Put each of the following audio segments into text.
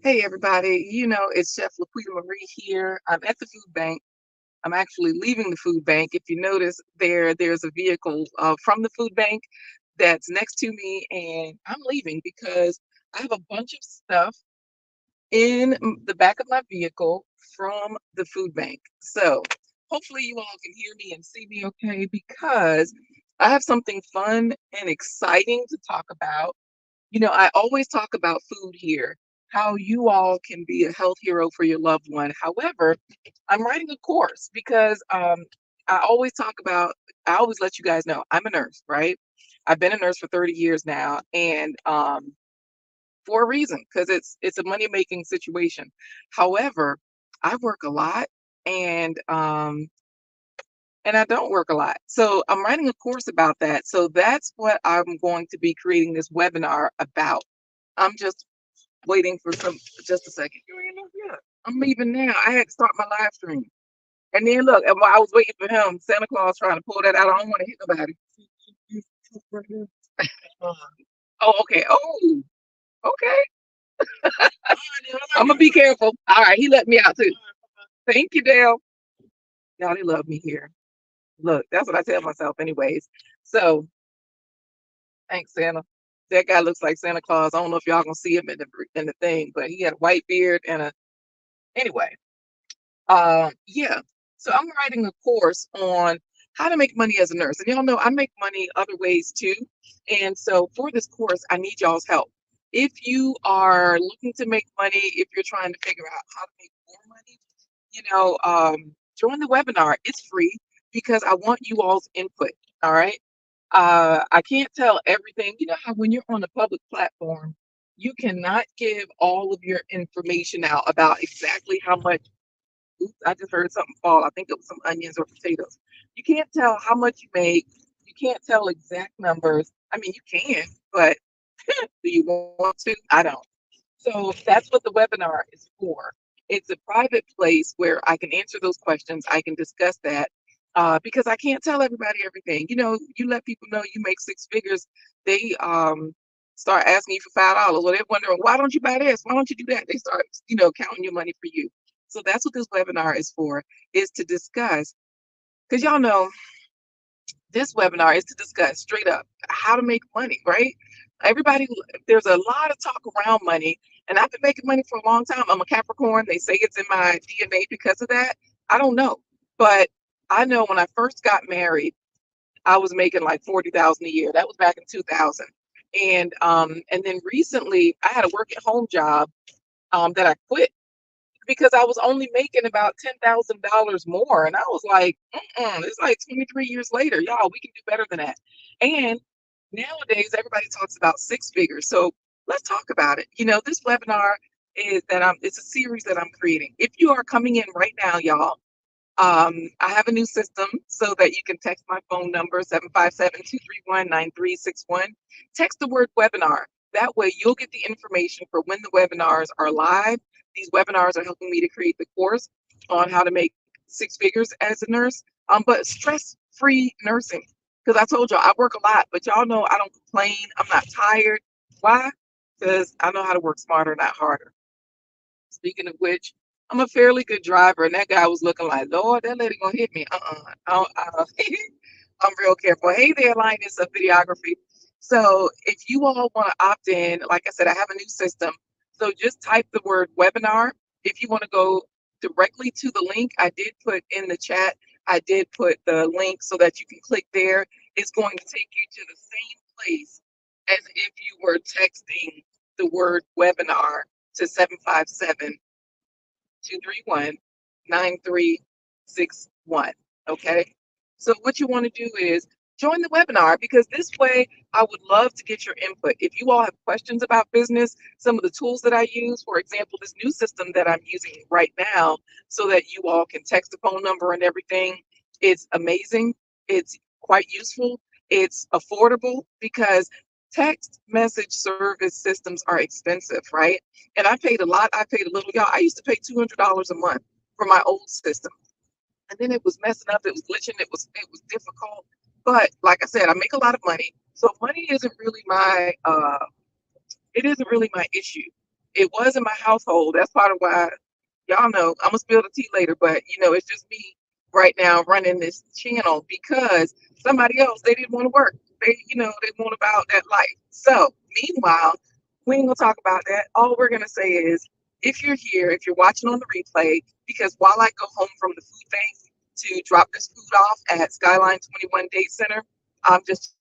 Hey everybody, it's Chef Laquita Marie here. I'm at the food bank. I'm actually leaving the food bank. If you notice there's a vehicle from the food bank that's next to me, and I'm leaving because I have a bunch of stuff in the back of my vehicle from the food bank. So hopefully you all can hear me and see me okay, because I have something fun and exciting to talk about. I always talk about food here, how you all can be a health hero for your loved one. However, I'm writing a course because I always talk about, I always let you guys know I'm a nurse, right? I've been a nurse for 30 years now, and for a reason, because it's a money making situation. However, I work a lot, and I don't work a lot. So I'm writing a course about that. So that's what I'm going to be creating this webinar about. I'm just waiting for some just a second. You ain't know yet. I'm leaving now. I had to start my live stream. And then look, and while I was waiting for him, Santa Claus trying to pull that out. I don't want to hit nobody. Oh, okay. Oh, okay. I'm gonna be careful. All right, he let me out too. Thank you, Dale. Y'all, they love me here. Look, that's what I tell myself, anyways. So thanks, Santa. That guy looks like Santa Claus. I don't know if y'all gonna see him in the thing, but he had a white beard and a anyway. Yeah. So I'm writing a course on how to make money as a nurse. And y'all know I make money other ways too. And so for this course, I need y'all's help. If you are looking to make money, if you're trying to figure out how to make more money, join the webinar. It's free because I want you all's input. All right. I can't tell everything. You know how when you're on a public platform, you cannot give all of your information out about exactly how much. Oops, I just heard something fall. I think it was some onions or potatoes. You can't tell how much you make. You can't tell exact numbers. I mean, you can, but do you want to? I don't. So that's what the webinar is for. It's a private place where I can answer those questions. I can discuss that because I can't tell everybody everything. You let people know you make six figures, they start asking you for $5. Well, they're wondering, why don't you buy this? Why don't you do that? They start, counting your money for you. So that's what this webinar is for, is to discuss, because y'all know this webinar is to discuss straight up how to make money, right? Everybody, there's a lot of talk around money, and I've been making money for a long time. I'm a Capricorn. They say it's in my DNA because of that. I don't know, but I know when I first got married, I was making like 40,000 a year. That was back in 2000, and then recently I had a work at home job that I quit because I was only making about $10,000 more. And I was like, it's like 23 years later, y'all, we can do better than that. And nowadays, everybody talks about six figures. So let's talk about it. This webinar it's a series that I'm creating. If you are coming in right now, y'all, I have a new system so that you can text my phone number, 757-231-9361. Text the word webinar. That way you'll get the information for when the webinars are live. These webinars are helping me to create the course on how to make six figures as a nurse, but stress-free nursing. Because I told y'all I work a lot, but y'all know I don't complain. I'm not tired. Why? Because I know how to work smarter, not harder. Speaking of which, I'm a fairly good driver, and that guy was looking like, Lord, that lady gonna hit me. I'm real careful. Hey there, Linus of Videography. So if you all want to opt in, like I said, I have a new system. So just type the word webinar. If you want to go directly to the link, I did put in the chat, I did put the link so that you can click there. It's going to take you to the same place as if you were texting the word webinar to 757-231-9361. Okay. So what you want to do is join the webinar, because this way I would love to get your input. If you all have questions about business, some of the tools that I use, for example, this new system that I'm using right now so that you all can text the phone number and everything, it's amazing. It's quite useful. It's affordable because text message service systems are expensive, right? And I paid a lot. I paid a little. Y'all, I used to pay $200 a month for my old system, and then it was messing up. It was glitching. It was difficult. But like I said, I make a lot of money, so money isn't really my it isn't really my issue. It was in my household. That's part of why y'all know I'm gonna spill the tea later, but it's just me right now running this channel because somebody else they didn't want to work. They want about that life. So meanwhile, we ain't gonna talk about that. All we're gonna say is if you're here, if you're watching on the replay, because while I go home from the food bank to drop this food off at Skyline 21 Day Center, I'm just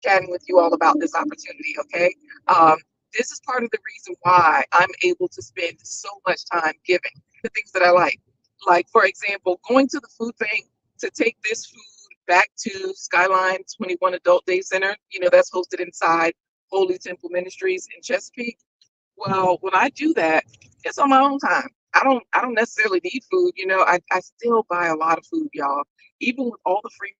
chatting with you all about this opportunity, okay? Um, this is part of the reason why I'm able to spend so much time giving the things that I like. Like, for example, going to the food bank to take this food back to Skyline 21 Adult Day Center, that's hosted inside Holy Temple Ministries in Chesapeake. Well, when I do that, it's on my own time. I don't necessarily need food, I still buy a lot of food, y'all. Even with all the free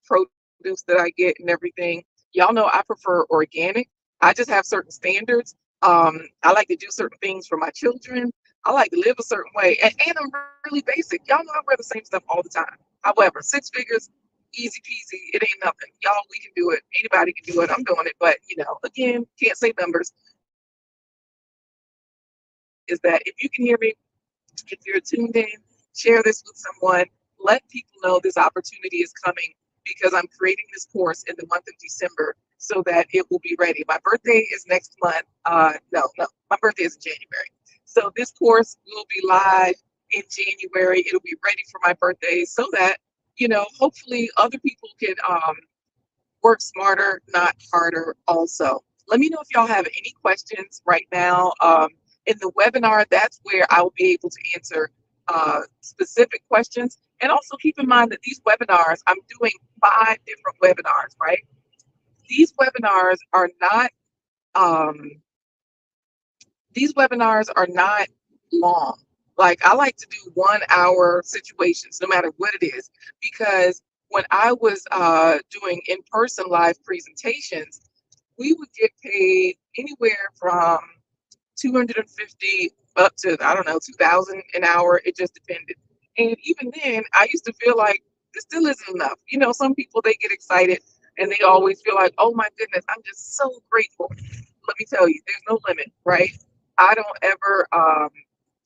produce that I get and everything. Y'all know I prefer organic. I just have certain standards. I like to do certain things for my children. I like to live a certain way. And I'm really basic. Y'all know I wear the same stuff all the time. However, six figures, easy peasy. It ain't nothing. Y'all, we can do it. Anybody can do it. I'm doing it. But, again, can't say numbers. Is that if you can hear me, if you're tuned in, share this with someone. Let people know this opportunity is coming because I'm creating this course in the month of December so that it will be ready. My birthday is next month. No, my birthday is in January. So this course will be live in January. It'll be ready for my birthday so that, hopefully other people can work smarter, not harder also. Let me know if y'all have any questions right now. In the webinar, that's where I will be able to answer specific questions. And also keep in mind that these webinars, I'm doing 5 different webinars, right? These webinars are not um, long. Like I like to do 1 hour situations, no matter what it is, because when I was doing in-person live presentations, we would get paid anywhere from 250 up to, I don't know, 2000 an hour. It just depended. And even then, I used to feel like this still isn't enough. Some people, they get excited and they always feel like, oh my goodness, I'm just so grateful. Let me tell you, there's no limit, right? I don't ever, I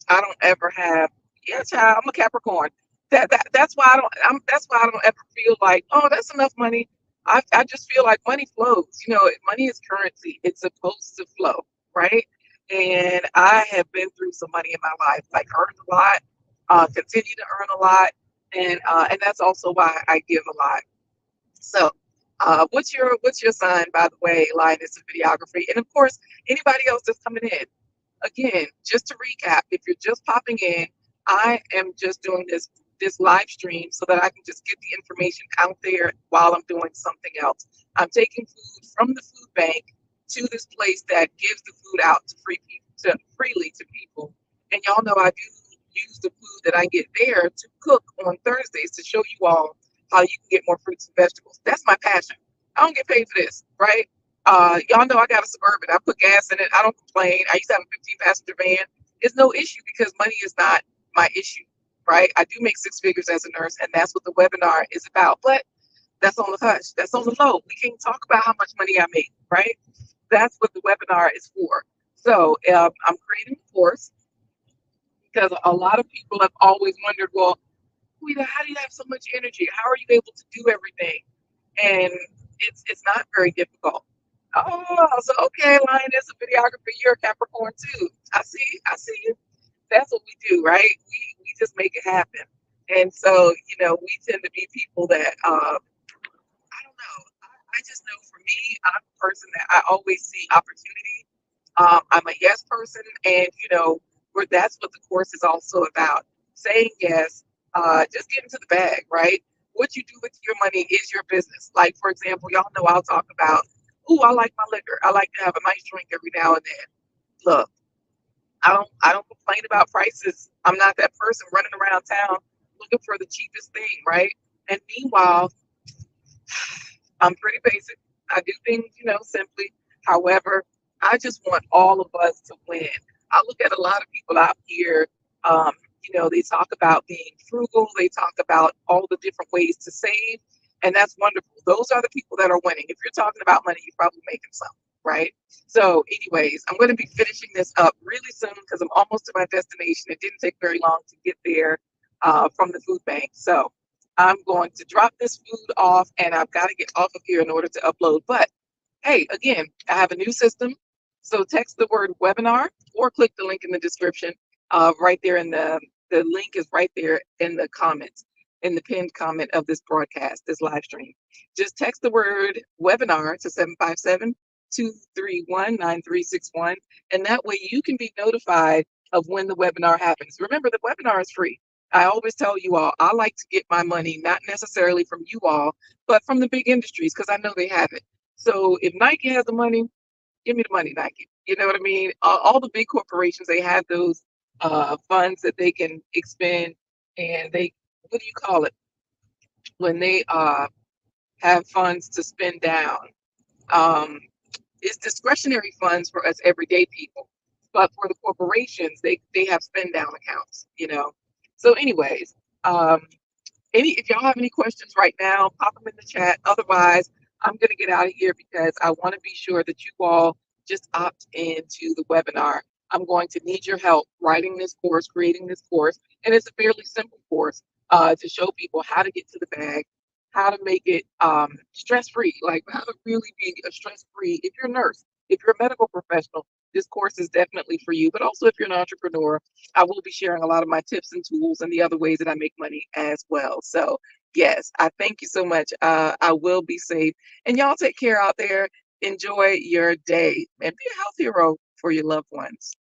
don't ever have, yeah, child, I'm a Capricorn. That's why that's why I don't ever feel like, oh, that's enough money. I just feel like money flows. Money is currency. It's supposed to flow, right? And I have been through some money in my life, like earned a lot, continue to earn a lot, and that's also why I give a lot. So, what's your sign, by the way, Linus and videography, and of course anybody else that's coming in. Again, just to recap, if you're just popping in, I am just doing this live stream so that I can just get the information out there while I'm doing something else. I'm taking food from the food bank to this place that gives the food out to freely to people. And y'all know I do use the food that I get there to cook on Thursdays to show you all how you can get more fruits and vegetables. That's my passion. I don't get paid for this, right? Y'all know I got a Suburban. I put gas in it. I don't complain. I used to have a 15-passenger van. It's no issue because money is not my issue, right? I do make 6 figures as a nurse, and that's what the webinar is about. But that's on the hush. That's on the low. We can't talk about how much money I make, right? That's what the webinar is for. So I'm creating a course because a lot of people have always wondered, well, Rita, how do you have so much energy? How are you able to do everything? And it's not very difficult. Oh, so okay, Linus, a videographer, you're a Capricorn too. I see you. That's what we do, right? We just make it happen. And so, we tend to be people that I don't know. I just know for me, I'm a person that I always see opportunity. I'm a yes person, and where that's what the course is also about. Saying yes, just get into the bag, right? What you do with your money is your business. Like for example, y'all know I'll talk about, oh, I like my liquor. I like to have a nice drink every now and then. Look, I don't complain about prices. I'm not that person running around town looking for the cheapest thing, right? And meanwhile, I'm pretty basic. I do things, simply. However, I just want all of us to win. I look at a lot of people out here, um, they talk about being frugal, they talk about all the different ways to save, and that's wonderful. Those are the people that are winning. If you're talking about money, you're probably making some. right? So, anyways, I'm going to be finishing this up really soon because I'm almost to my destination. It didn't take very long to get there from the food bank. So, I'm going to drop this food off and I've got to get off of here in order to upload. But hey, again, I have a new system. So, text the word webinar or click the link in the description right there in the link is right there in the comments, in the pinned comment of this broadcast, this live stream. Just text the word webinar to 757-231-9361, and that way you can be notified of when the webinar happens. Remember, the webinar is free. I always tell you all, I like to get my money not necessarily from you all, but from the big industries because I know they have it. So if Nike has the money, give me the money, Nike. You know what I mean? All the big corporations, they have those funds that they can expend, and they, what do you call it? When they have funds to spend down. Um, it's discretionary funds for us everyday people, but for the corporations, they have spend down accounts. So, anyways, um, any if y'all have any questions right now, pop them in the chat. Otherwise, I'm gonna get out of here because I want to be sure that you all just opt into the webinar. I'm going to need your help writing this course, creating this course, and it's a fairly simple course to show people how to get to the bag, how to make it stress-free, like how to really be a stress-free. If you're a nurse, if you're a medical professional, this course is definitely for you. But also, if you're an entrepreneur, I will be sharing a lot of my tips and tools and the other ways that I make money as well. So, yes, I thank you so much. I will be safe. And y'all take care out there. Enjoy your day and be a health hero for your loved ones.